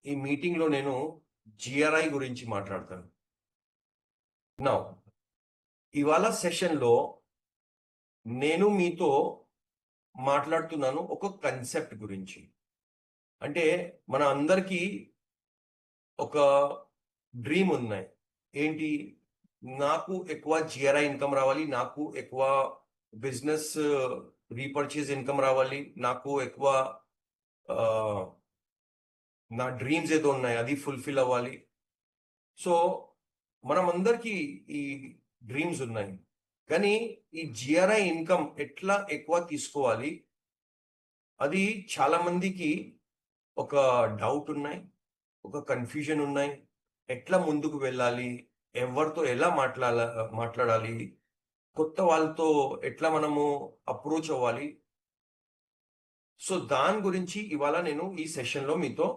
ఈ మీటింగ్లో నేను జిఆర్ఐ గురించి మాట్లాడతాను. నౌ ఇవాళ సెషన్లో నేను మీతో మాట్లాడుతున్నాను ఒక కన్సెప్ట్ గురించి. అంటే మన అందరికీ ఒక డ్రీమ్ ఉన్నాయి. ఏంటి? నాకు ఎక్కువ జిఆర్ఐ ఇన్కమ్ రావాలి, నాకు ఎక్కువ బిజినెస్ రీపర్చేజ్ ఇన్కమ్ రావాలి, నాకు ఎక్కువ నా డ్రీమ్స్ ఏదో ఉన్నాయి అది ఫుల్ఫిల్ అవ్వాలి. సో మనం అందరికీ ఈ డ్రీమ్స్ ఉన్నాయి, కానీ ఈ జిఆర్ఐ ఇన్కమ్ ఎట్లా ఎక్కువ తీసుకోవాలి అది చాలా మందికి ఒక డౌట్ ఉన్నాయి, ఒక కన్ఫ్యూజన్ ఉన్నాయి. ఎట్లా ముందుకు వెళ్ళాలి, ఎవరితో ఎలా మాట్లాడాలి, కొత్త వాళ్ళతో ఎట్లా మనము అప్రోచ్ అవ్వాలి. సో దాని గురించి ఇవాళ నేను ఈ సెషన్లో మీతో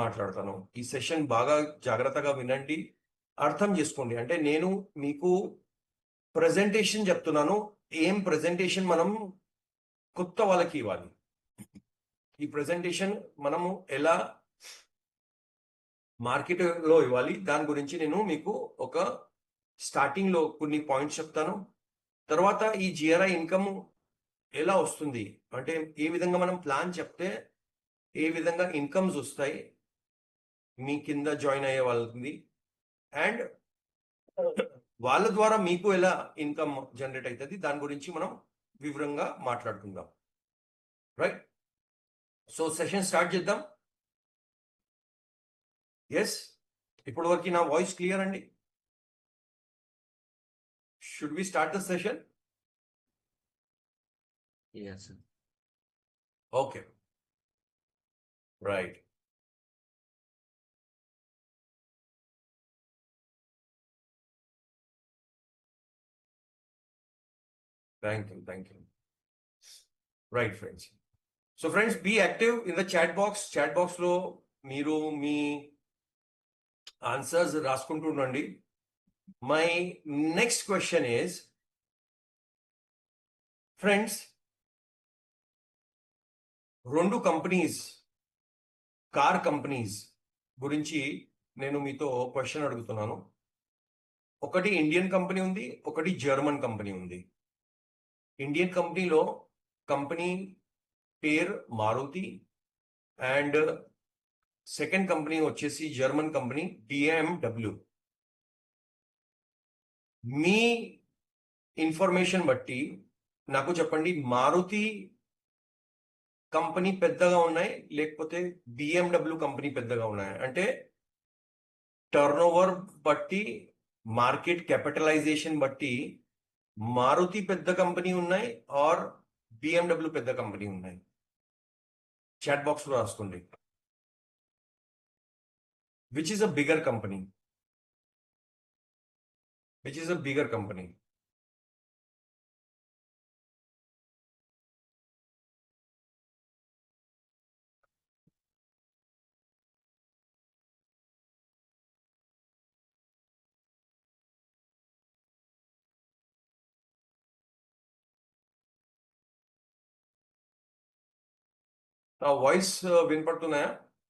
మాట్లాడతాను. ఈ సెషన్ బాగా జాగ్రత్తగా వినండి, అర్థం చేసుకోండి. అంటే నేను మీకు ప్రెజెంటేషన్ చెప్తున్నాను, ఏం ప్రెజెంటేషన్ మనం కొత్త వాళ్ళకి ఇవ్వాలి. ఈ ప్రెజెంటేషన్ మనము ఎలా మార్కెట్లో ఇవ్వాలి దాని గురించి నేను మీకు ఒక స్టార్టింగ్లో కొన్ని పాయింట్స్ చెప్తాను. తర్వాత ఈ జిఆర్ఐ ఇన్కమ్ ఎలా వస్తుంది, అంటే ఏ విధంగా మనం ప్లాన్ చెప్తే ఏ విధంగా ఇన్కమ్స్ వస్తాయి మీ కింద జాయిన్ అయ్యే వాళ్ళకి, అండ్ వాళ్ళ ద్వారా మీకు ఎలా ఇన్కమ్ జనరేట్ అవుతుంది దాని గురించి మనం వివరంగా మాట్లాడుకుందాం. రైట్? సో సెషన్ స్టార్ట్ చేద్దాం. ఎస్, ఇప్పటి వరకు నా వాయిస్ క్లియర్ అండి? Should we start the session? Yes, sir. Okay, right. Thank you. Right friends. So friends, be active in the chat box. Chat బాక్స్లో మీరు మీ ఆన్సర్స్ రాసుకుంటూ ఉండండి. My next question is, friends, రెండు కంపెనీస్, కార్ కంపెనీస్ గురించి నేను మీతో question అడుగుతున్నాను. ఒకటి ఇండియన్ కంపెనీ ఉంది, ఒకటి జర్మన్ కంపెనీ ఉంది. ఇండియన్ కంపెనీలో కంపెనీ పేరు మారుతి, అండ్ సెకండ్ కంపెనీ వచ్చేసి జర్మన్ కంపెనీ BMW. మీ ఇన్ఫర్మేషన్ బట్టి నాకు చెప్పండి, మారుతి కంపెనీ పెద్దగా ఉన్నాయి లేకపోతే BMW కంపెనీ పెద్దగా ఉన్నాయి? అంటే టర్నోవర్ బట్టి, మార్కెట్ క్యాపిటలైజేషన్ బట్టి మారుతి పెద్ద కంపెనీ ఉన్నాయి ఆర్ BMW పెద్ద కంపెనీ ఉన్నాయి? చాట్ బాక్స్ లో రాసుకోండి. Which is a bigger company? Which is a bigger company? నా వాయిస్ వినపడుతున్నాయా?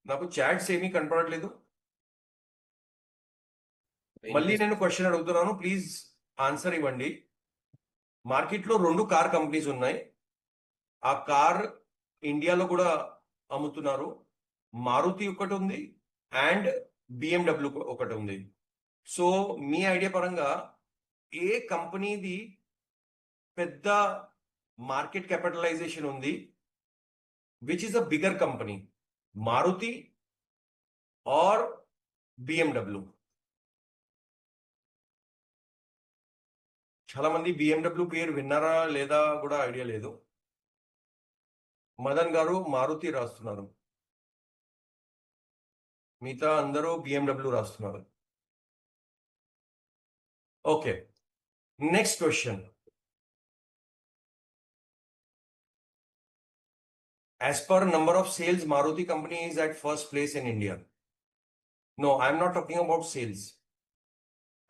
నాకు చాట్స్ ఏమీ కనపడట్లేదు. మళ్ళీ నేను క్వశ్చన్ అడుగుతున్నాను, ప్లీజ్ ఆన్సర్ ఇవ్వండి. మార్కెట్లో రెండు కార్ కంపెనీస్ ఉన్నాయి. ఆ కార్ ఇండియాలో కూడా అమ్ముతున్నారు. మారుతి ఒకటి ఉంది అండ్ BMW ఒకటి ఉంది. సో మీ ఐడియా పరంగా ఏ కంపెనీది పెద్ద మార్కెట్ క్యాపిటలైజేషన్ ఉంది? Which is a bigger company, Maruti or BMW? చాలా మంది BMW పేరు విన్నారా లేదా కూడా ఐడియా లేదు. మదన్ గారు మారుతి రాస్తున్నారు, మిగతా అందరూ BMW రాస్తున్నారు. Okay, next question. As per number of sales, Maruti company is at first place in India. No, I'm not talking about sales.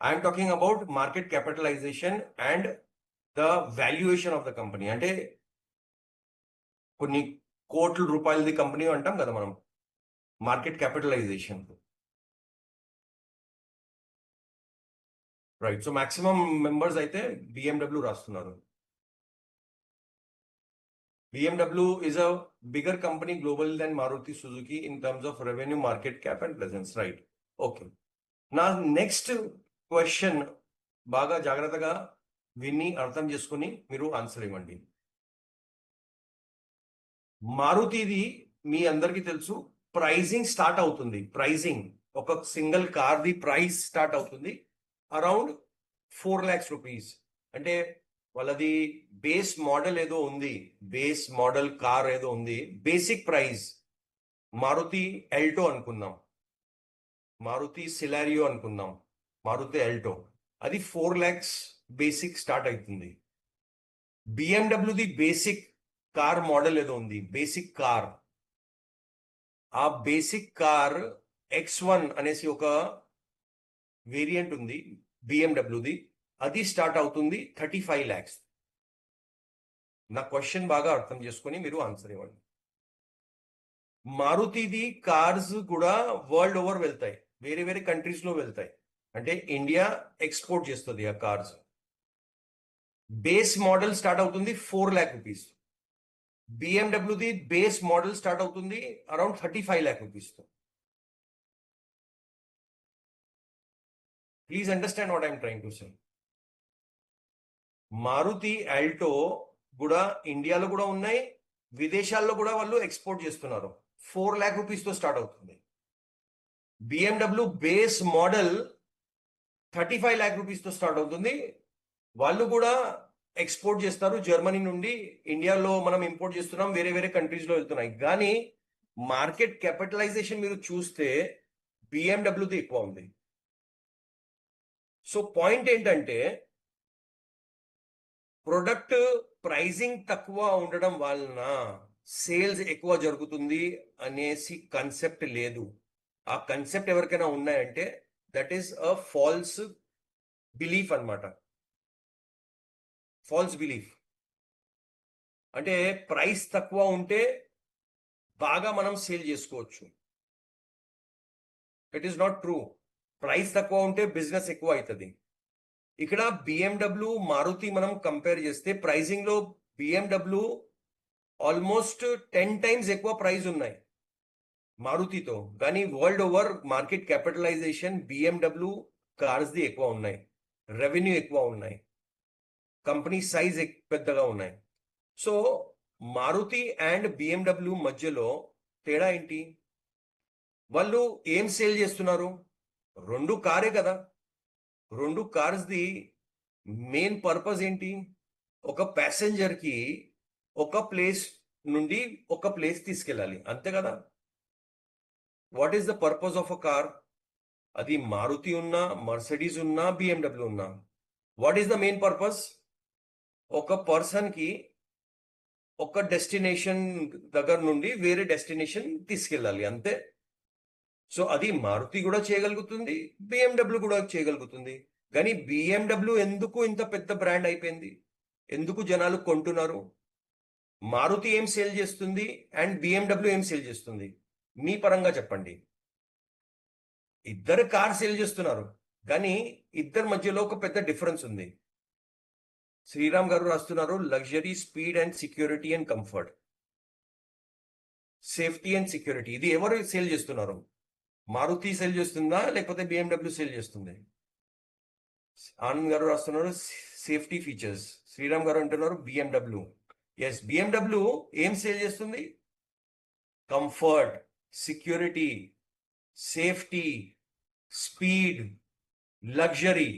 I'm talking about market capitalization and the valuation of the company. అంటే కొన్ని కోట్ల రూపాయలది company అంటాం కదా మనం, market capitalisation. Right. So maximum members అయితే BMW రాస్తున్నారు. BMW is a bigger company globally than Maruti Suzuki in terms of revenue, market cap, and presence. Right. Okay. నా next question బాగా జాగ్రత్తగా విని అర్థం చేసుకుని మీరు ఆన్సర్ ఇవ్వండి. మారుతిది మీ అందరికీ తెలుసు, ప్రైజింగ్ స్టార్ట్ అవుతుంది. ప్రైజింగ్ ఒక సింగిల్ కార్ది ప్రైస్ స్టార్ట్ అవుతుంది అరౌండ్ 4 lakhs రూపీస్. అంటే వాళ్ళది బేస్ మోడల్ ఏదో ఉంది, బేస్ మోడల్ కార్ ఏదో ఉంది. బేసిక్ ప్రైస్ మారుతి ఎల్టో అనుకుందాం, మారుతి సిలారియో అనుకుందాం, మారుతి ఎల్టో, అది 4 lakhs బేసిక్ స్టార్ట్ అవుతుంది. బిఎండబ్ల్యూది బేసిక్ కార్ మోడల్ ఏదో ఉంది, బేసిక్ కార్. ఆ బేసిక్ కార్ X1 అనేసి ఒక వేరియంట్ ఉంది బిఎండబ్ల్యూది, అది స్టార్ట్ అవుతుంది 35 lakhs. నా క్వశ్చన్ బాగా అర్థం చేసుకొని మీరు ఆన్సర్ ఇవ్వండి. మారుతిది కార్స్ కూడా వరల్డ్ ఓవర్ వెళ్తాయి, వేరే వేరే కంట్రీస్ లో వెళ్తాయి. అంటే ఇండియా ఎక్స్పోర్ట్ చేస్తుంది ఆ కార్స్. బేస్ మోడల్ స్టార్ట్ అవుతుంది 4 lakh రూపీస్. బిఎండబ్ల్యూది బేస్ మోడల్ స్టార్ట్ అవుతుంది around 35 lakh rupees. Please understand what I'm trying to say. Maruti Alto కూడా ఇండియాలో కూడా ఉన్నాయి, విదేశాల్లో కూడా వాళ్ళు ఎక్స్పోర్ట్ చేస్తున్నారు. 4 lakh రూపీస్ తో స్టార్ట్ అవుతుంది. BMW base model 35 lakh rupees తో స్టార్ట్ అవుతుంది. వాళ్ళు కూడా ఎక్స్పోర్ట్ చేస్తారు. జర్మనీ నుండి ఇండియాలో మనం ఇంపోర్ట్ చేస్తున్నాం, వేరే వేరే కంట్రీస్ లో వెళ్తున్నాయి. కానీ మార్కెట్ క్యాపిటలైజేషన్ మీరు చూస్తే బిఎండబ్ల్యూది ఎక్కువ ఉంది. సో పాయింట్ ఏంటంటే ప్రొడక్ట్ ప్రైజింగ్ తక్కువ ఉండడం వలన సేల్స్ ఎక్కువ జరుగుతుంది అనేసి కన్సెప్ట్ లేదు. ఆ కన్సెప్ట్ ఎవరికైనా ఉన్నాయంటే that is a false belief అన్నమాట. ఫాల్స్ బిలీఫ్ అంటే ప్రైస్ తక్కువ ఉంటే బాగా మనం సేల్ చేసుకోవచ్చు. It is not true. Price తక్కువ ఉంటే బిజినెస్ ఎక్కువ అవుతుంది. ఇక్కడ బిఎండబ్ల్యూ మారుతి మనం కంపేర్ చేస్తే ప్రైజింగ్ లో బిఎండబ్ల్యూ ఆల్మోస్ట్ 10 times ఎక్కువ ప్రైస్ ఉన్నాయి మారుతితో. కానీ world over market capitalisation BMW cars ది ఎక్కువ ఉన్నాయి, రెవెన్యూ ఎక్కువ ఉన్నాయి, కంపెనీ సైజ్ పెద్దగా ఉన్నాయి. సో మారుతి అండ్ బిఎండబ్ల్యూ మధ్యలో తేడా ఏంటి? వాళ్ళు ఏం సేల్ చేస్తున్నారు? రెండు కారే కదా. రెండు కార్స్ ది మెయిన్ పర్పస్ ఏంటి? ఒక ప్యాసింజర్ కి ఒక ప్లేస్ నుండి ఒక ప్లేస్ తీసుకెళ్ళాలి, అంతే కదా. What is the purpose of a car? అది మారుతి ఉన్నా, మర్సిడీస్ ఉన్నా, బిఎండబ్ల్యూ ఉన్నా, what is the main purpose? ఒక పర్సన్ కి ఒక డెస్టినేషన్ దగ్గర నుండి వేరే డెస్టినేషన్ తీసుకెళ్ళాలి, అంతే. సో అది మారుతి కూడా చేయగలుగుతుంది, బిఎండబ్ల్యూ కూడా చేయగలుగుతుంది. కానీ బిఎండబ్ల్యూ ఎందుకు ఇంత పెద్ద బ్రాండ్ అయిపోయింది? ఎందుకు జనాలు కొంటున్నారు? మారుతి ఏం సేల్ చేస్తుంది అండ్ బిఎండబ్ల్యూ ఏం సేల్ చేస్తుంది? మీ పరంగా చెప్పండి. ఇద్దరు కార్ సేల్ చేస్తున్నారు, కానీ ఇద్దరి మధ్యలో ఒక పెద్ద డిఫరెన్స్ ఉంది. శ్రీరామ్ గారు రాస్తున్నారు luxury, speed and security and comfort, safety and security. ఇది ఎవరు సేల్ చేస్తున్నారు? మారుతి సేల్ చేస్తుందా లేకపోతే బిఎండబ్ల్యూ సేల్ చేస్తుంది? ఆనంద్ గారు రాస్తున్నారు సేఫ్టీ ఫీచర్స్. శ్రీరామ్ గారు అంటున్నారు బిఎండబ్ల్యూ. ఎస్, బిఎండబ్ల్యూ ఏం సేల్ చేస్తుంది? Comfort, security, safety, speed, luxury,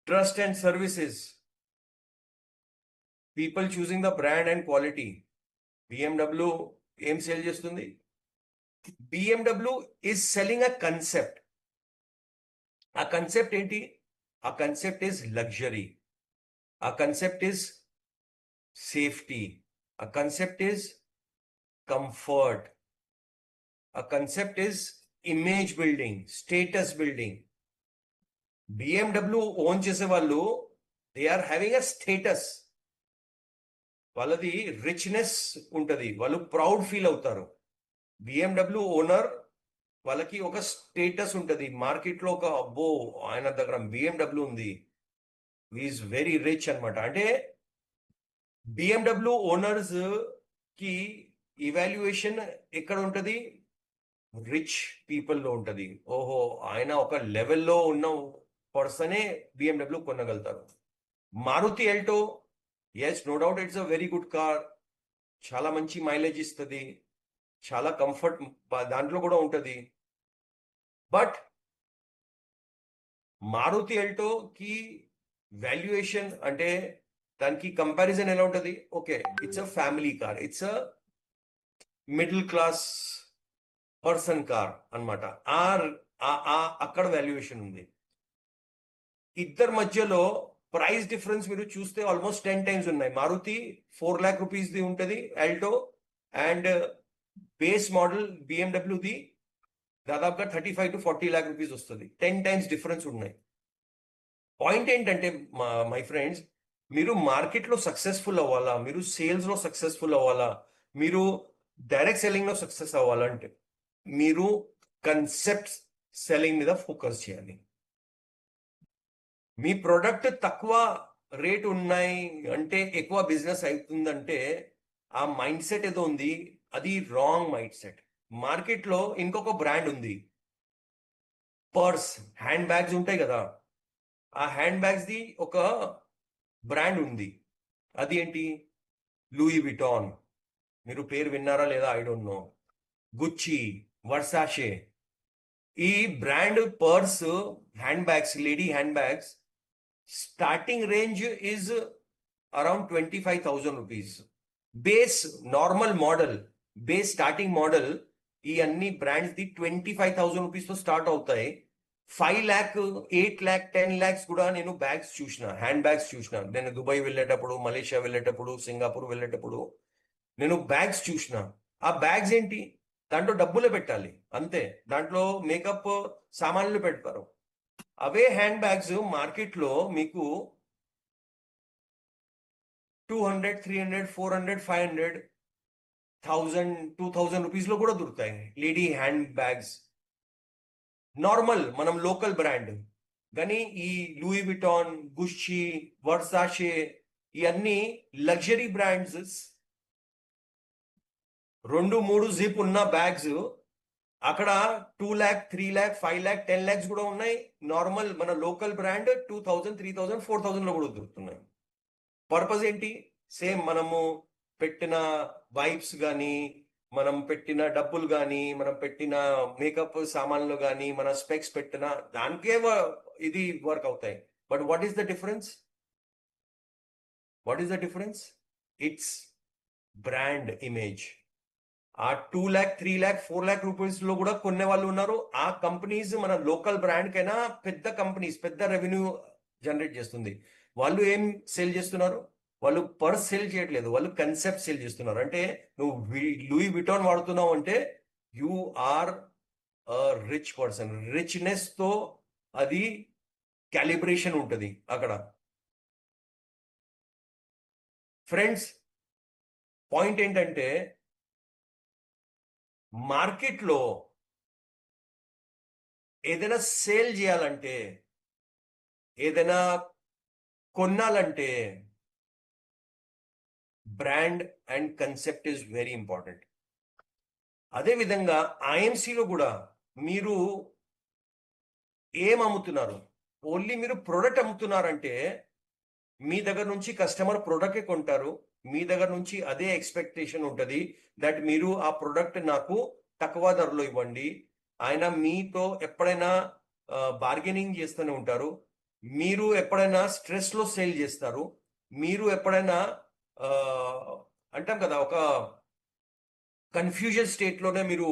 trust and services, people choosing the brand and quality. BMW ఏం సేల్ చేస్తుంది? BMW is selling a concept. ఆ కన్సెప్ట్ ఏంటి? ఆ కన్సెప్ట్ ఈజ్ లగ్జరీ, ఆ కన్సెప్ట్ ఈజ్ సేఫ్టీ, ఆ concept is comfort, ఆ concept is image building, status building. BMW own చేసే వాళ్ళు they are having a status. వాళ్ళది రిచ్నెస్ ఉంటది, వాళ్ళు ప్రౌడ్ ఫీల్ అవుతారు. బిఎండబ్ల్యూ ఓనర్ వాళ్ళకి ఒక స్టేటస్ ఉంటది మార్కెట్ లో, ఒక అబ్బో ఆయన దగ్గర బిఎండబ్ల్యూ ఉంది, ఈజ్ వెరీ రిచ్ అన్నమాట. అంటే బిఎండబ్ల్యూ ఓనర్స్ కి ఇవాల్యుయేషన్ ఎక్కడ ఉంటది? రిచ్ పీపుల్ లో ఉంటది. ఓహో, ఆయన ఒక లెవెల్లో ఉన్న పర్సనే బిఎండబ్ల్యూ కొనగలుగుతారు. Maruti Alto, yes no doubt it's a very good car, చాలా మంచి మైలేజ్ ఇస్తుంది, చాలా కంఫర్ట్ దాంట్లో కూడా ఉంటది. బట్ మారుతి ఎల్టో కి వాల్యుయేషన్ అంటే దానికి కంపారిజన్ ఎలా ఉంటది? Okay, it's a family car, it's a middle class person car అన్నమాట. అక్కడ వాల్యుయేషన్ ఉంది. ఇద్దరి మధ్యలో ప్రైస్ డిఫరెన్స్ మీరు చూస్తే ఆల్మోస్ట్ 10 టైమ్స్ ఉన్నాయి. మారుతి 4 lakh రూపీస్ ది ఉంటది ఆల్టో, అండ్ బేస్ మోడల్ బిఎండబ్ల్యూది దాదాపుగా 35 to 40 lakh రూపీస్ వస్తుంది. 10 టైమ్స్ డిఫరెన్స్ ఉన్నాయి. పాయింట్ ఏంటంటే మై ఫ్రెండ్స్, మీరు మార్కెట్లో సక్సెస్ఫుల్ అవ్వాలా, మీరు సేల్స్ లో సక్సెస్ఫుల్ అవ్వాలా, మీరు డైరెక్ట్ సెల్లింగ్ లో సక్సెస్ అవ్వాలంటే మీరు కన్సెప్ట్ సెల్లింగ్ మీద ఫోకస్ చేయాలి. మీ ప్రొడక్ట్ తక్కువ రేట్ ఉన్నాయి అంటే ఎక్కువ బిజినెస్ అవుతుందంటే ఆ మైండ్ సెట్ ఏదో ఉంది, అది రాంగ్ మైండ్ సెట్. మార్కెట్లో ఇంకొక బ్రాండ్ ఉంది, పర్స్, హ్యాండ్ బ్యాగ్స్ ఉంటాయి కదా, ఆ హ్యాండ్ బ్యాగ్స్ ది ఒక బ్రాండ్ ఉంది. అది ఏంటి? Louis Vuitton. మీరు పేరు విన్నారా లేదా ఐ డోంట్ నో. గుచ్చి, వర్సాషే, ఈ brand purse, hand bags, lady hand bags starting range is around 25,000 rupees. Base normal model, base starting model ఈ అన్ని బ్రాండ్స్ ది 25,000 రూపీస్ తో స్టార్ట్ అవుతాయి. 5 lakh, 8 lakh, 10 lakhs కూడా నేను బ్యాగ్స్ చూసిన, హ్యాండ్ బ్యాగ్స్ చూసిన. నేను దుబాయ్ వెళ్ళేటప్పుడు, మలేషియా వెళ్ళేటప్పుడు, సింగపూర్ వెళ్ళేటప్పుడు నేను బ్యాగ్స్ చూసిన. ఆ బ్యాగ్స్ ఏంటి? దాంట్లో డబ్బులే పెట్టాలి అంతే, దాంట్లో మేకప్ సామాన్లు పెడతారు. అవే హ్యాండ్ బ్యాగ్స్ మార్కెట్ లో మీకు 200, 300, 400, 500, 1000, 2000 రూపీస్ లో కూడా దొరుకుతాయి లేడీ హ్యాండ్ బ్యాగ్స్, నార్మల్ మనం లోకల్ బ్రాండ్. కానీ ఈ లూయి విటాన్, గుచ్చి, వర్సాషే ఇవన్నీ లగ్జరీ బ్రాండ్స్, 2-3 జిప్ ఉన్న బ్యాగ్స్ అక్కడ 2 lakh, 3 lakh, 5 lakh, 10 lakhs కూడా ఉన్నాయి. నార్మల్ మన లోకల్ బ్రాండ్ 2000, 3000, 4000 లో కూడా దొరుకుతున్నాయి. పర్పస్ ఏంటి? సేమ్ మనము పెట్టిన వైబ్స్ కానీ, మనం పెట్టిన డబ్బులు కానీ, మనం పెట్టిన మేకప్ సామాన్లు కానీ, మన స్పెక్స్ పెట్టిన దానికే ఇది వర్క్ అవుతాయి. But what is the difference? What is the difference? It's brand image. ఆ 2 lakh, 3 lakh, 4 lakh రూపీస్ లో కూడా కొనే వాళ్ళు ఉన్నారు. ఆ కంపెనీస్ మన లోకల్ బ్రాండ్ కైనా పెద్ద కంపెనీస్, పెద్ద రెవెన్యూ జనరేట్ చేస్తుంది. వాళ్ళు ఏం సేల్ చేస్తున్నారు? వాళ్ళు పర్స్ సేల్ చేయట్లేదు, వాళ్ళు కన్సెప్ట్ సేల్ చేస్తున్నారు. అంటే నువ్వు లూయి విటాన్ వాడుతున్నావు అంటే you are rich person. Richness తో అది క్యాలిబ్రేషన్ ఉంటుంది అక్కడ. ఫ్రెండ్స్, పాయింట్ ఏంటంటే మార్కెట్లో ఏదైనా సేల్ చేయాలంటే, ఏదైనా కొనాలంటే brand and concept is very important. అదేవిధంగా ఐఎంసీలో కూడా మీరు ఏం అమ్ముతున్నారు? ఓన్లీ మీరు ప్రొడక్ట్ అమ్ముతున్నారంటే మీ దగ్గర నుంచి కస్టమర్ ప్రొడక్టే కొంటారు. మీ దగ్గర నుంచి అదే ఎక్స్పెక్టేషన్ ఉంటుంది దట్ మీరు ఆ ప్రొడక్ట్ నాకు తక్కువ ధరలో ఇవ్వండి. ఆయన మీతో ఎప్పుడైనా బార్గెనింగ్ చేస్తూనే ఉంటారు. మీరు ఎప్పుడైనా స్ట్రెస్ లో సేల్ చేస్తారు. మీరు ఎప్పుడైనా ఆ, అంటాం కదా, ఒక కన్ఫ్యూజన్ స్టేట్ లోనే మీరు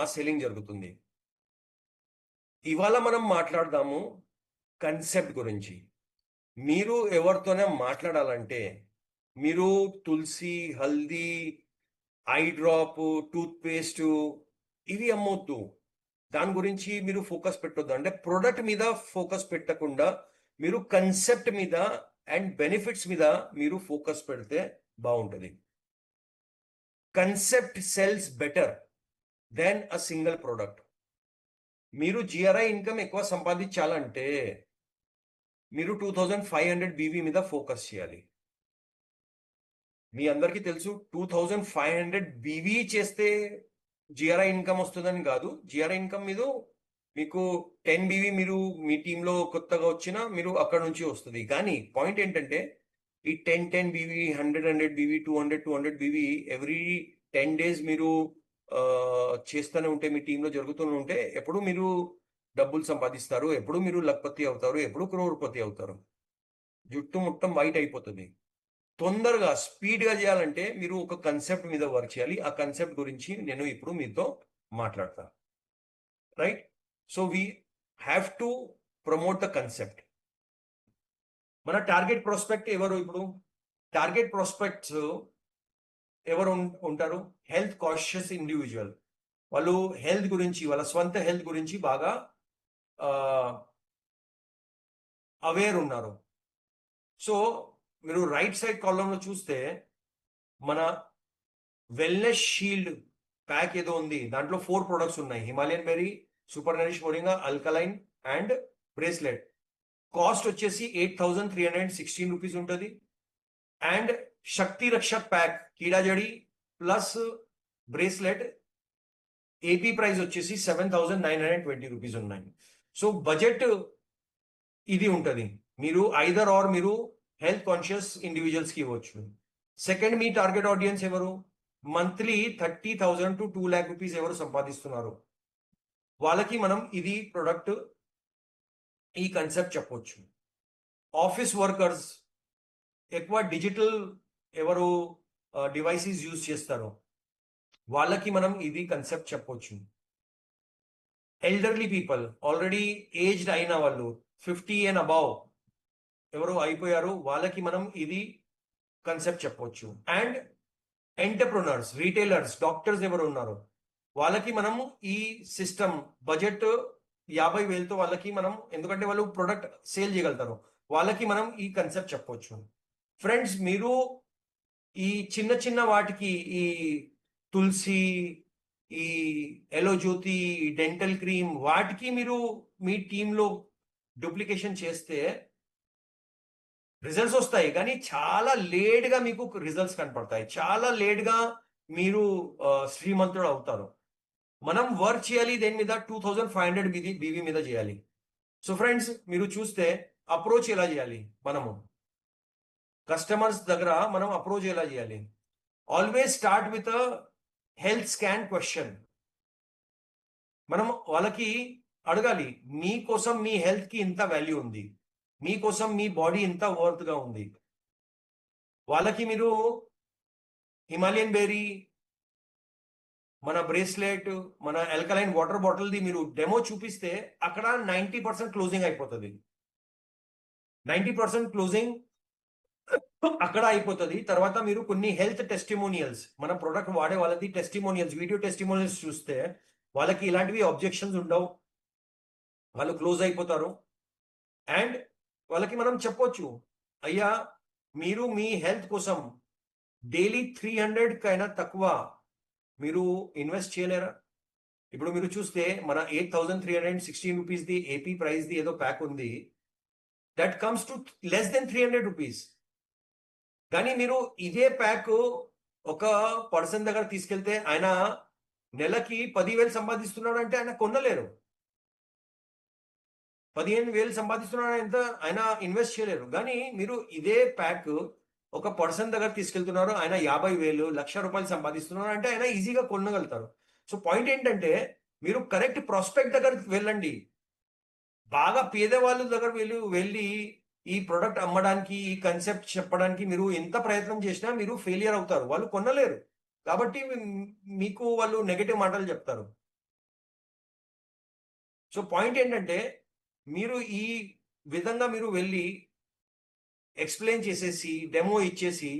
ఆ సెల్లింగ్ జరుగుతుంది. ఇవాళ మనం మాట్లాడదాము కన్సెప్ట్ గురించి. మీరు ఎవరితోనే మాట్లాడాలంటే మీరు తులసి, హల్దీ, ఐ డ్రాప్, టూత్ పేస్ట్ ఇవి అమ్మొద్దు. దాని గురించి మీరు ఫోకస్ పెట్టొద్దు. అంటే ప్రొడక్ట్ మీద ఫోకస్ పెట్టకుండా మీరు కన్సెప్ట్ మీద అండ్ బెనిఫిట్స్ మీద మీరు ఫోకస్ పెడితే బాగుంటుంది. Concept sells better than a single product. మీరు జిఆర్ఐ ఇన్కమ్ ఎక్కువ సంపాదించాలంటే మీరు 2500 బీవీ మీద ఫోకస్ చేయాలి. మీ అందరికీ తెలుసు 2500 బీవీ చేస్తే జిఆర్ఐ ఇన్కమ్ వస్తుందని కాదు. జిఆర్ఐ ఇన్కమ్ మీద మీకు 10 బీవీ మీరు మీ టీంలో కొత్తగా వచ్చినా మీరు అక్కడ నుంచి వస్తుంది. కానీ పాయింట్ ఏంటంటే ఈ 10 BV, 100 BV, 200 BV every 10 days మీరు చేస్తూనే ఉంటే, మీ టీంలో జరుగుతూనే ఉంటే ఎప్పుడు మీరు డబ్బులు సంపాదిస్తారు, ఎప్పుడు మీరు లక్పతి అవుతారు, ఎప్పుడు క్రోర్పతి అవుతారు. జుట్టు మొత్తం వైట్ అయిపోతుంది. తొందరగా స్పీడ్గా చేయాలంటే మీరు ఒక కన్సెప్ట్ మీద వర్క్ చేయాలి. ఆ కన్సెప్ట్ గురించి నేను ఇప్పుడు మీతో మాట్లాడతాను. Right? So we have to promote the concept. మన టార్గెట్ ప్రాస్పెక్ట్ ఎవరు? ఇప్పుడు టార్గెట్ ప్రాస్పెక్ట్స్ ఎవరు ఉంటారు? Health conscious individual. వాళ్ళు హెల్త్ గురించి, వాళ్ళ స్వంత హెల్త్ గురించి బాగా అవేర్ ఉన్నారు. సో మీరు రైట్ సైడ్ కాలంలో చూస్తే మన వెల్నెస్ షీల్డ్ ప్యాక్ ఏదో ఉంది, దాంట్లో 4 ప్రొడక్ట్స్ ఉన్నాయి. Himalayan berry, super nourish moringa, alkaline and bracelet. Cost వచ్చేసి 8316 రూపీస్ ఉంటుంది. అండ్ శక్తి రక్షక్ ప్యాక్ కీడాజడి ప్లస్ బ్రేస్లెట్ ఏపీ ప్రైస్ వచ్చేసి 7920 రూపీస్ ఉన్నాయి. సో బడ్జెట్ ఇది ఉంటుంది. మీరు ఐదర్ ఆర్ మీరు హెల్త్ కాన్షియస్ ఇండివిజువల్స్ కి ఇవ్వచ్చు. సెకండ్, మీ టార్గెట్ ఆడియన్స్ ఎవరు? మంత్లీ 30,000 to 2 lakh రూపీస్ ఎవరు సంపాదిస్తున్నారు, వాళ్ళకి మనం ఇది ప్రొడక్ట్, ఈ కన్సెప్ట్ చెప్పొచ్చు. ఆఫీస్ వర్కర్స్, ఎక్కువ డిజిటల్ ఎవరు డివైసెస్ యూజ్ చేస్తారో వాళ్ళకి మనం ఇది కన్సెప్ట్ చెప్పొచ్చు. ఎల్డర్లీ పీపుల్, ఆల్రెడీ ఏజ్డ్ అయిన వాళ్ళు, 50 and above ఎవరు అయిపోయారు, వాళ్ళకి మనం ఇది కన్సెప్ట్ చెప్పొచ్చు. అండ్ ఎంటర్ప్రనర్స్, రీటైలర్స్, డాక్టర్స్ ఎవరు ఉన్నారు, వాళ్ళకి మనము ఈ సిస్టమ్ బడ్జెట్ 50,000తో వాళ్ళకి మనం, ఎందుకంటే వాళ్ళు ప్రొడక్ట్ సేల్ చేయగలుగుతారు, వాళ్ళకి మనం ఈ కన్సెప్ట్ చెప్పొచ్చు. ఫ్రెండ్స్, మీరు ఈ చిన్న చిన్న వాటికి, ఈ తులసి, ఈ ఎలోజ్యోతి, డెంటల్ క్రీమ్, వాటికి మీరు మీ టీంలో డూప్లికేషన్ చేస్తే రిజల్ట్స్ వస్తాయి, కానీ చాలా లేట్గా మీకు రిజల్ట్స్ కనపడతాయి. చాలా లేట్గా మీరు శ్రీమంతుడు అవుతారు. మనం వర్క్ చేయాలి దేని మీద? 2500 బీవీ మీద చేయాలి. సో ఫ్రెండ్స్, మీరు చూస్తే అప్రోచ్ ఎలా చేయాలి, మనము కస్టమర్స్ దగ్గర మనం అప్రోచ్ ఎలా చేయాలి? Always start with health scan question. మనం వాళ్ళకి అడగాలి, మీకోసం మీ హెల్త్ కి ఇంత వాల్యూ ఉంది, మీకోసం మీ బాడీ ఇంత వర్త్ గా ఉంది. వాళ్ళకి మీరు హిమాలయన్ బెర్రీ, మన బ్రేస్లెట్, మన ఆల్కలైన్ వాటర్ బాటిల్ది మీరు డెమో చూపిస్తే అక్కడ 90% క్లోజింగ్ అయిపోతుంది. 90% క్లోజింగ్ అక్కడ అయిపోతుంది. తర్వాత మీరు కొన్ని హెల్త్ టెస్టిమోనియల్స్, మన ప్రొడక్ట్ వాడే వాళ్ళది టెస్టిమోనియల్స్, వీడియో టెస్టిమోనియల్స్ చూస్తే వాళ్ళకి ఇలాంటివి అబ్జెక్షన్స్ ఉండవు, వాళ్ళు క్లోజ్ అయిపోతారు. అండ్ వాళ్ళకి మనం చెప్పొచ్చు, అయ్యా మీరు మీ హెల్త్ కోసం డైలీ 300 కైనా తక్కువ మీరు ఇన్వెస్ట్ చేయలేరా? ఇప్పుడు మీరు చూస్తే మన 8316 రూపీస్ది ఏపీ ప్రైస్ది ఏదో ప్యాక్ ఉంది, that comes to less than 300 rupees. కానీ మీరు ఇదే ప్యాక్ ఒక పర్సన్ దగ్గర తీసుకెళ్తే ఆయన నెలకి 10,000 సంపాదిస్తున్నాడు అంటే ఆయన కొనలేరు. 15,000 సంపాదిస్తున్నాడు ఎంత ఆయన ఇన్వెస్ట్ చేయలేరు. కానీ మీరు ఇదే ప్యాక్ ఒక పర్సన్ దగ్గర తీసుకెళ్తున్నారు, ఆయన 50,000, 1,00,000 రూపాయలు సంపాదిస్తున్నారు అంటే ఆయన ఈజీగా కొనగలుగుతారు. సో పాయింట్ ఏంటంటే మీరు కరెక్ట్ ప్రాస్పెక్ట్ దగ్గరికి వెళ్ళండి. బాగా పేదవాళ్ళ దగ్గర వెళ్ళి ఈ ప్రొడక్ట్ అమ్మడానికి, ఈ కన్సెప్ట్ చెప్పడానికి మీరు ఎంత ప్రయత్నం చేసినా మీరు ఫెయిలియర్ అవుతారు, వాళ్ళు కొనలేరు. కాబట్టి మీకు వాళ్ళు నెగటివ్ మాటలు చెప్తారు. సో పాయింట్ ఏంటంటే మీరు ఈ విధంగా మీరు వెళ్ళి ఎక్స్ప్లెయిన్ చేసేసి, డెమో ఇచ్చేసి,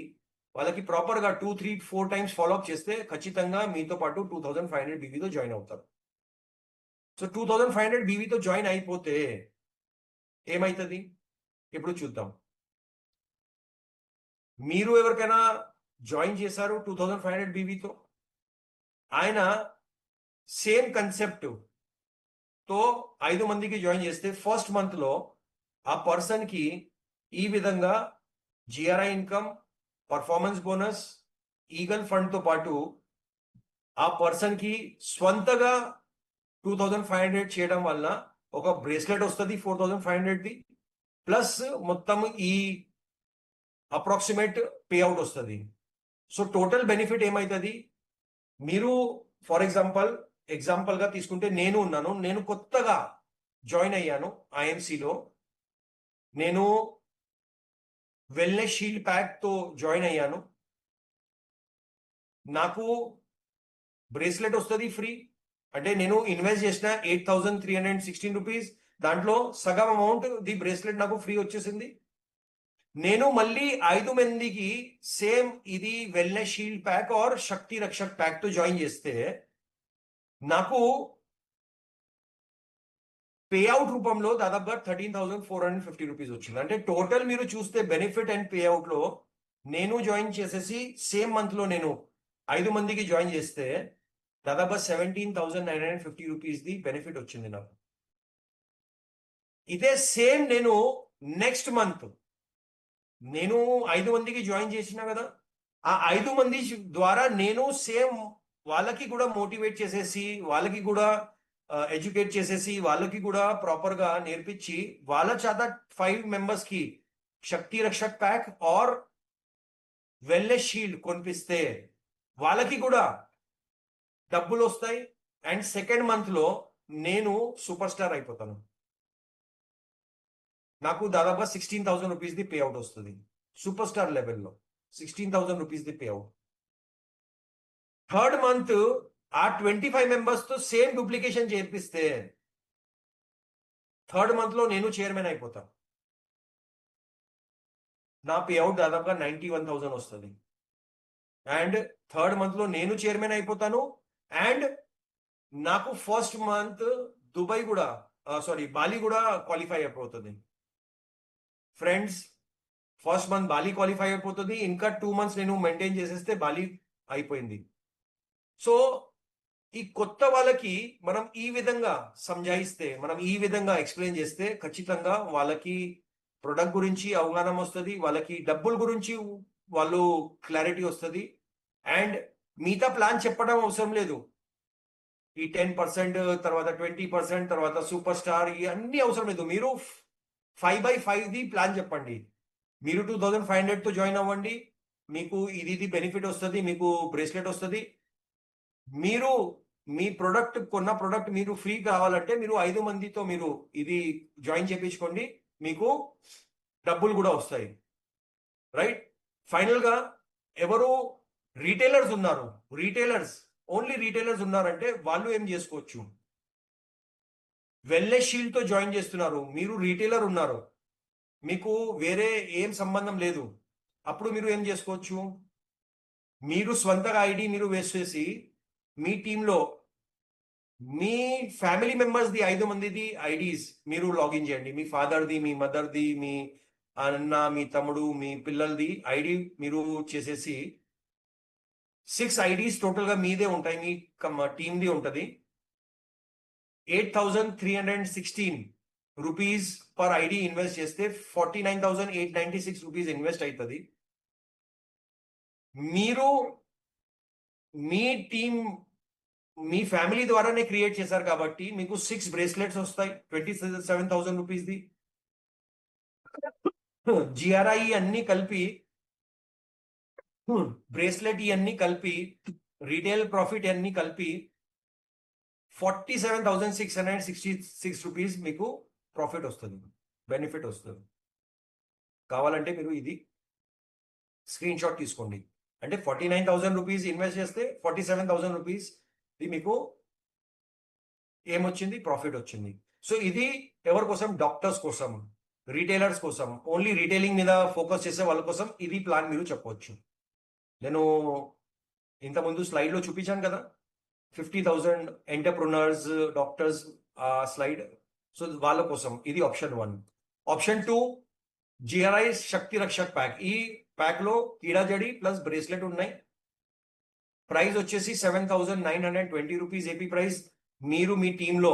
వాళ్ళకి ప్రాపర్గా 2, 3, 4 టైమ్స్ ఫాలోఅప్ చేస్తే ఖచ్చితంగా మీతో పాటు 2500 బీవీతో జాయిన్ అవుతారు. సో 2500 బీవీతో జాయిన్ అయిపోతే ఏమవుతుంది ఇప్పుడు చూద్దాం. మీరు ఎవరికైనా జాయిన్ చేశారు 2500 బీవీతో. ఆయన సేమ్ కన్సెప్ట్ తో 5 మందికి జాయిన్ చేస్తే ఫస్ట్ మంత్ లో ఆ పర్సన్ కి ఈ విధంగా GRI income, performance bonus, eagle fund తో పాటు ఆ పర్సన్ కి స్వంతగా 2500 చేయడం వల్ల ఒక బ్రేస్లెట్ వస్తుంది 4500ది, ప్లస్ మొత్తం ఈ అప్రాక్సిమేట్ పే అవుట్ వస్తుంది. సో టోటల్ బెనిఫిట్ ఏమవుతుంది? మీరు ఫర్ ఎగ్జాంపుల్ గా తీసుకుంటే నేను కొత్తగా జాయిన్ అయ్యాను ఐఎంసీలో. నేను వెల్నెస్ షీల్డ్ ప్యాక్ తో జాయిన్ అయ్యాను. నాకు బ్రేస్లెట్ వస్తుంది ఫ్రీ. అంటే నేను ఇన్వెస్ట్ చేసిన 8316 రూపీస్, దాంట్లో సగం అమౌంట్ ది బ్రేస్లెట్ నాకు ఫ్రీ వచ్చేసింది. నేను మళ్ళీ 5 మందికి సేమ్ ఇది wellness shield pack or Shakti Rakshak pack తో జాయిన్ చేస్తే నాకు పేఅవుట్ రూపంలో దాదాపుగా 13,450 రూపీస్ వచ్చింది. అంటే టోటల్ మీరు చూస్తే బెనిఫిట్ అండ్ పేఅవుట్ లో నేను జాయిన్ చేసేసి సేమ్ మంత్ లో నేను 5 మందికి జాయిన్ చేస్తే దాదాపుగా 17,950 రూపీస్ ది బెనిఫిట్ వచ్చింది నాకు. ఇదే సేమ్ నేను నెక్స్ట్ మంత్ నేను 5 మందికి జాయిన్ చేసిన కదా, ఆ 5 మంది ద్వారా నేను సేమ్ వాళ్ళకి కూడా మోటివేట్ చేసేసి, వాళ్ళకి కూడా ఎడ్యుకేట్ చేసేసి, వాళ్ళకి కూడా ప్రాపర్ గా నేర్పించి వాళ్ళ చేత 5 మెంబర్స్ కి Shakti Rakshak pack or wellness shield కొనిపిస్తే వాళ్ళకి కూడా డబ్బులు వస్తాయి. అండ్ సెకండ్ మంత్ లో నేను సూపర్ స్టార్ అయిపోతాను. నాకు దాదాపుగా 16,000 రూపీస్ ది పే అవుట్ వస్తుంది. సూపర్ స్టార్ లెవెల్లో 16,000 rupees the pay out. Third month ఆ 25 మెంబర్స్ తో సేమ్ డూప్లికేషన్ చేర్పిస్తే థర్డ్ మంత్ లో నేను చైర్మన్ అయిపోతాను. నా పే అవుట్ దాదాపుగా 91,000 వస్తుంది. అండ్ థర్డ్ మంత్ లో నేను చైర్మన్ అయిపోతాను. అండ్ నాకు ఫస్ట్ మంత్ దుబాయ్ కూడా బాలి కూడా క్వాలిఫై అయిపోతుంది. Friends, first month Bali qualify అయిపోతుంది. ఇంకా 2 మంత్స్ నేను మెయింటైన్ చేసేస్తే బాలి అయిపోయింది. సో ఈ కొత్త వాళ్ళకి మనం ఈ విధంగా సంజాయిస్తే, మనం ఈ విధంగా ఎక్స్ప్లెయిన్ చేస్తే ఖచ్చితంగా వాళ్ళకి ప్రొడక్ట్ గురించి అవగాహన వస్తుంది, వాళ్ళకి డబ్బుల గురించి వాళ్ళు క్లారిటీ వస్తుంది. అండ్ మిగతా ప్లాన్ చెప్పడం అవసరం లేదు. ఈ 10% తర్వాత 20% తర్వాత సూపర్ స్టార్ ఇవన్నీ అవసరం లేదు. మీరు 5/5 ది ప్లాన్ చెప్పండి. మీరు 2,500 తో జాయిన్ అవ్వండి, మీకు ఇది బెనిఫిట్ వస్తుంది, మీకు బ్రేస్లెట్ వస్తుంది. మీరు మీ ప్రొడక్ట్ కొన్న ప్రొడక్ట్ మీరు ఫ్రీ కావాలంటే మీరు 5 మందితో మీరు ఇది జాయిన్ చేయించుకోండి, మీకు డబ్బులు కూడా వస్తాయి. రైట్? ఫైనల్ గా ఎవరు రీటైలర్స్ ఉన్నారు, ఓన్లీ రీటైలర్స్ ఉన్నారంటే వాళ్ళు ఏం చేసుకోవచ్చు? వెల్నెస్ షీల్డ్ తో జాయిన్ చేస్తున్నారు, మీరు రీటైలర్ ఉన్నారు, మీకు వేరే ఏం సంబంధం లేదు, అప్పుడు మీరు ఏం చేసుకోవచ్చు? మీరు స్వంతగా ఐడి మీరు వేసేసి మీ టీంలో మీ ఫ్యామిలీ మెంబర్స్ ది 5 మందిది ఐడీస్ మీరు లాగిన్ చేయండి. మీ ఫాదర్ది, మీ మదర్ది, మీ అన్న, మీ తమ్ముడు, మీ పిల్లలది ఐడి మీరు చేసేసి 6 ఐడీస్ టోటల్ గా మీదే ఉంటాయి, మీ టీమ్ది ఉంటుంది. 8,316 రూపీస్ పర్ ఐడి ఇన్వెస్ట్ చేస్తే 49,896 రూపీస్ ఇన్వెస్ట్ అవుతుంది. మీరు మీ టీం మీ ఫ్యామిలీ ద్వారానే క్రియేట్ చేశారు కాబట్టి మీకు 6 బ్రేస్లెట్స్ వస్తాయి 27,000 రూపీస్ది. జిఆర్ఐ అన్ని కలిపి, బ్రేస్లెట్ ఇవన్నీ కలిపి, రీటైల్ ప్రాఫిట్ అన్ని కలిపి 47,666 రూపీస్ మీకు ప్రాఫిట్ వస్తుంది, బెనిఫిట్ వస్తుంది. కావాలంటే మీరు ఇది స్క్రీన్ షాట్ తీసుకోండి. అంటే 49,000 రూపీస్ ఇన్వెస్ట్ చేస్తే 47,000 రూపీస్ మీకు ఏమొచ్చింది? ప్రాఫిట్ వచ్చింది. సో ఇది ఎవరి కోసం? డాక్టర్స్ కోసం, రీటైలర్స్ కోసం, ఓన్లీ రీటైలింగ్ మీద ఫోకస్ చేసే వాళ్ళ కోసం ఇది ప్లాన్ మీరు చెప్పవచ్చు. నేను ఇంతకుముందు స్లైడ్లో చూపించాను కదా 50,000 ఎంటర్ప్రినర్స్, డాక్టర్స్ స్లైడ్. సో వాళ్ళ కోసం ఇది ఆప్షన్ 1. ఆప్షన్ 2 జిఆర్ఐ శక్తి రక్షక్ ప్యాక్. ఈ ప్యాక్ లో కీడా జడి ప్లస్ బ్రేస్లెట్ ఉన్నాయి. ప్రైస్ వచ్చేసి 7,920 రూపీస్ ఏపీ ప్రైస్. మీరు మీ టీంలో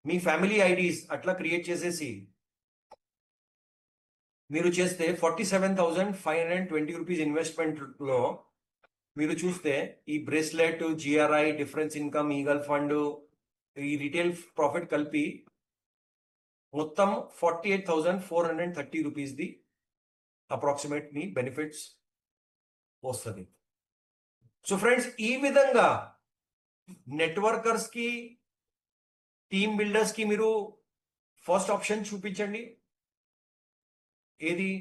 మీ ఫ్యామిలీ ఐడీస్ అట్లా క్రియేట్ చేసేసి మీరు చేస్తే 47,520 రూపీస్ ఇన్వెస్ట్మెంట్ లో మీరు చూస్తే ఈ bracelet, GRI, difference income, eagle fund, ఈ రిటైల్ ప్రాఫిట్ కలిపి మొత్తం 48,430 రూపీస్ ది అప్రాక్సిమేట్ మీ బెనిఫిట్స్ వస్తుంది. సో ఫ్రెండ్స్, ఈ విధంగా నెట్వర్కర్స్ కి, టీమ్ బిల్డర్స్ కి మీరు ఫస్ట్ ఆప్షన్ చూపించండి. ఏది?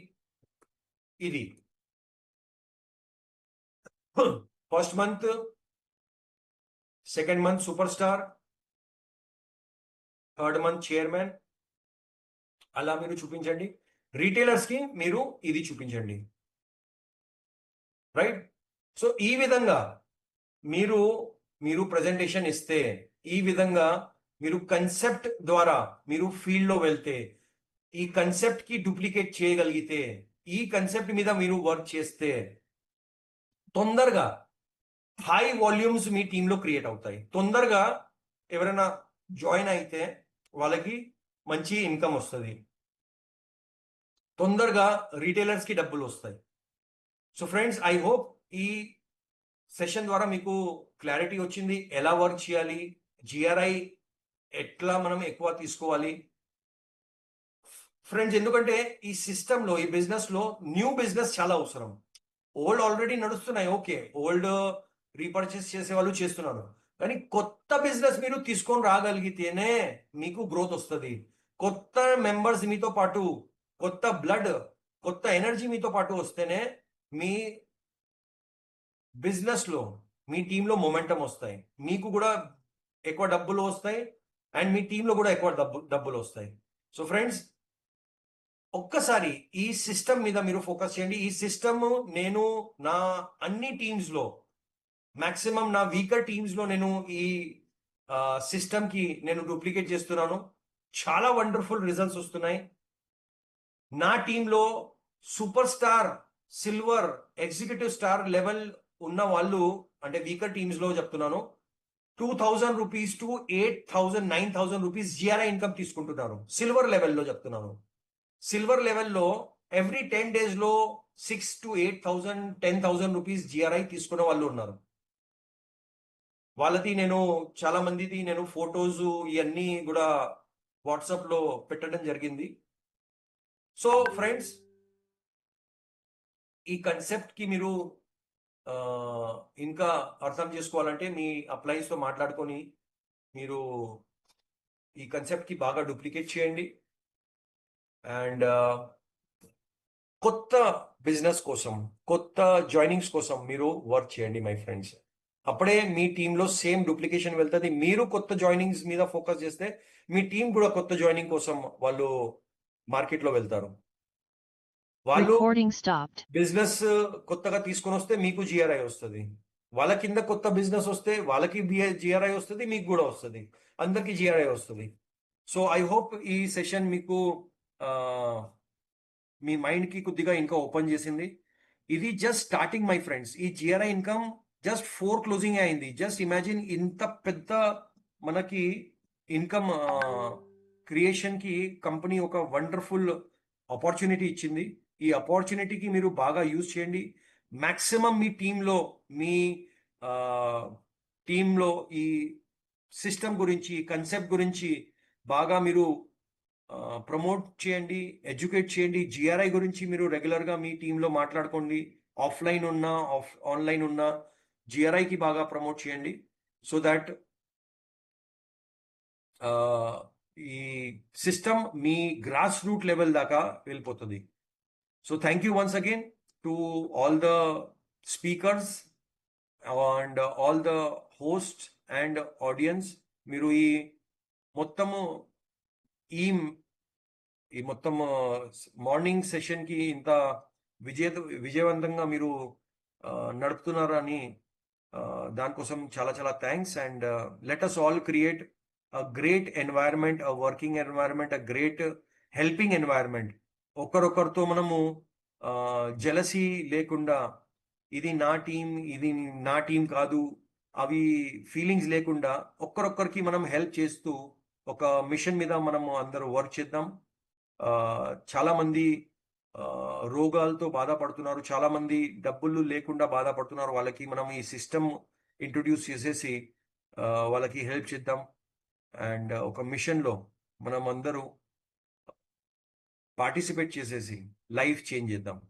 ఇది first month, second month super star, third month chairman, అలా మీరు చూపించండి. రీటైలర్స్ కి మీరు ఇది చూపించండి. రైట్? సో ఈ విధంగా మీరు మీరు ప్రజెంటేషన్ ఇస్తే, ఈ విధంగా మీరు కన్సెప్ట్ ద్వారా మీరు ఫీల్డ్ లో వెళ్తే, ఈ కన్సెప్ట్ కి డూప్లికేట్ చేయగలిగితే, ఈ కన్సెప్ట్ మీద మీరు వర్క్ చేస్తే తొందరగా హై వాల్యూమ్స్ మీ టీంలో క్రియేట్ అవుతాయి. తొందరగా ఎవరైనా జాయిన్ అయితే వాళ్ళకి మంచి ఇన్కమ్ వస్తుంది. తొందరగా రీటైలర్స్ కి డబ్బులు వస్తాయి. సో ఫ్రెండ్స్, ఐ హోప్ ఈ సెషన్ ద్వారా మీకు క్లారిటీ వచ్చింది. ఎలా వర్క్ చేయాలి, జిఆర్ఐ ఎట్లా మనం ఎక్కువ తీసుకోవాలి. ఫ్రెండ్స్, ఎందుకంటే ఈ సిస్టంలో, ఈ బిజినెస్ లో న్యూ బిజినెస్ చాలా అవసరం. ఓల్డ్ ఆల్రెడీ నడుస్తున్నాయి, ఓకే, ఓల్డ్ రీపర్చేస్ చేసే వాళ్ళు చేస్తున్నారు. కానీ కొత్త బిజినెస్ మీరు తీసుకొని రాగలిగితేనే మీకు గ్రోత్ వస్తుంది. కొత్త మెంబర్స్ మీతో పాటు, కొత్త బ్లడ్, కొత్త ఎనర్జీ మీతో పాటు వస్తేనే మీ బిజినెస్ లో, మీ టీంలో మొమెంటం వస్తాయి. మీకు కూడా ఎక్కువ డబ్బులు వస్తాయి అండ్ మీ టీంలో కూడా ఎక్కువ డబ్బులు వస్తాయి. సో ఫ్రెండ్స్, ఒక్కసారి ఈ సిస్టమ్ మీద మీరు ఫోకస్ చేయండి. ఈ సిస్టమ్ నేను నా అన్ని టీమ్స్ లో, మాక్సిమం నా వీకర్ టీమ్స్ లో నేను ఈ సిస్టమ్ కి నేను డూప్లికేట్ చేస్తున్నాను. చాలా వండర్ఫుల్ రిజల్ట్స్ వస్తున్నాయి. నా టీంలో super star, silver, executive star level ఉన్న వాళ్ళు, అంటే వీకర్ టీమ్స్ లో చెప్తున్నాను, 2,000 rupees to 8,000, 9,000 rupees GRI income తీసుకుంటున్నారు. సిల్వర్ లెవెల్లో చెప్తున్నాను. సిల్వర్ లెవెల్లో ఎవ్రీ 10 days లో 6,000 to 8,000, 10,000 రూపీస్ జిఆర్ఐ తీసుకున్న వాళ్ళు ఉన్నారు. వాళ్ళది నేను చాలా మందిది నేను ఫొటోస్ ఇవన్నీ కూడా వాట్సాప్ లో పెట్టడం జరిగింది. సో ఫ్రెండ్స్, ఈ కన్సెప్ట్ కి మీరు ఇంకా అర్థం చేసుకోవాలంటే మీ అప్లైన్స్ తో మాట్లాడుకొని మీరు ఈ కన్సెప్ట్ కి బాగా డూప్లికేట్ చేయండి. అండ్ కొత్త బిజినెస్ కోసం, కొత్త జాయినింగ్స్ కోసం మీరు వర్క్ చేయండి మై ఫ్రెండ్స్. అప్పుడే మీ టీంలో సేమ్ డూప్లికేషన్ వెళ్తుంది. మీరు కొత్త జాయినింగ్స్ మీద ఫోకస్ చేస్తే మీ టీం కూడా కొత్త జాయినింగ్ కోసం వాళ్ళు మార్కెట్లో వెళ్తారు. వాళ్ళు బిజినెస్ కొత్తగా తీసుకొని వస్తే మీకు జిఆర్ఐ వస్తుంది. వాళ్ళ కింద కొత్త బిజినెస్ వస్తే వాళ్ళకి జిఆర్ఐ వస్తుంది, మీకు కూడా వస్తుంది, అందరికి జిఆర్ఐ వస్తుంది. సో ఐ హోప్ ఈ సెషన్ మీకు మీ మైండ్ కి కొద్దిగా ఇంకా ఓపెన్ చేసింది. ఇది జస్ట్ స్టార్టింగ్ మై ఫ్రెండ్స్. ఈ జిఆర్ఐ ఇన్కమ్ జస్ట్ 4 క్లోజింగ్ అయింది. జస్ట్ ఇమాజిన్, ఇంత పెద్ద మనకి ఇన్కమ్ క్రియేషన్ కి కంపెనీ ఒక వండర్ఫుల్ ఆపర్చునిటీ ఇచ్చింది. ఈ ఆపర్చునిటీకి మీరు బాగా యూజ్ చేయండి. మాక్సిమం మీ టీంలో ఈ సిస్టమ్ గురించి, కన్సెప్ట్ గురించి బాగా మీరు ప్రమోట్ చేయండి, ఎడ్యుకేట్ చేయండి. జిఆర్ఐ గురించి మీరు రెగ్యులర్గా మీ టీంలో మాట్లాడుకోండి. ఆఫ్లైన్ ఉన్నా, ఆన్లైన్ ఉన్నా జిఆర్ఐకి బాగా ప్రమోట్ చేయండి. సో దాట్ ఈ సిస్టమ్ మీ గ్రాస్ రూట్ లెవెల్ దాకా వెళ్ళిపోతుంది. So thank you once again to all the speakers and all the host and audience. మీరు ఈ మొత్తము ఈ మొత్తం మార్నింగ్ సెషన్ కి ఇంత విజయవంతంగా మీరు నడుపుతున్నారని దానికోసం చాలా చాలా thanks. And let us all create a great environment, a working environment, a great helping environment. ఒకరొకరితో మనము జెలసీ లేకుండా ఇది నా టీం కాదు అవి ఫీలింగ్స్ లేకుండా ఒక్కరొక్కరికి మనం హెల్ప్ చేస్తూ ఒక మిషన్ మీద మనం అందరూ వర్క్ చేద్దాం. చాలా మంది రోగాలతో బాధపడుతున్నారు. చాలా మంది డబ్బులు లేకుండా బాధపడుతున్నారు. వాళ్ళకి మనం ఈ సిస్టమ్ ఇంట్రొడ్యూస్ చేసేసి వాళ్ళకి హెల్ప్ చేద్దాం. అండ్ ఒక మిషన్‌లో మనం అందరూ పార్టిసిపేట్ చేసేసి లైఫ్ చేంజ్ చేద్దాం.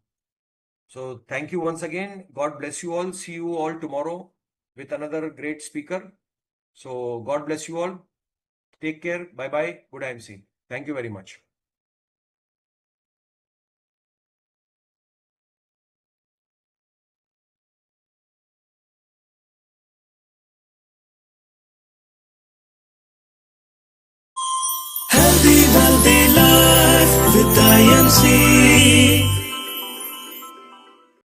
So thank you once again. God bless you all. See you all tomorrow with another great speaker. So God bless you all. Take care. Bye bye. Good IMC. Thank you very much. Healthy life with IMC.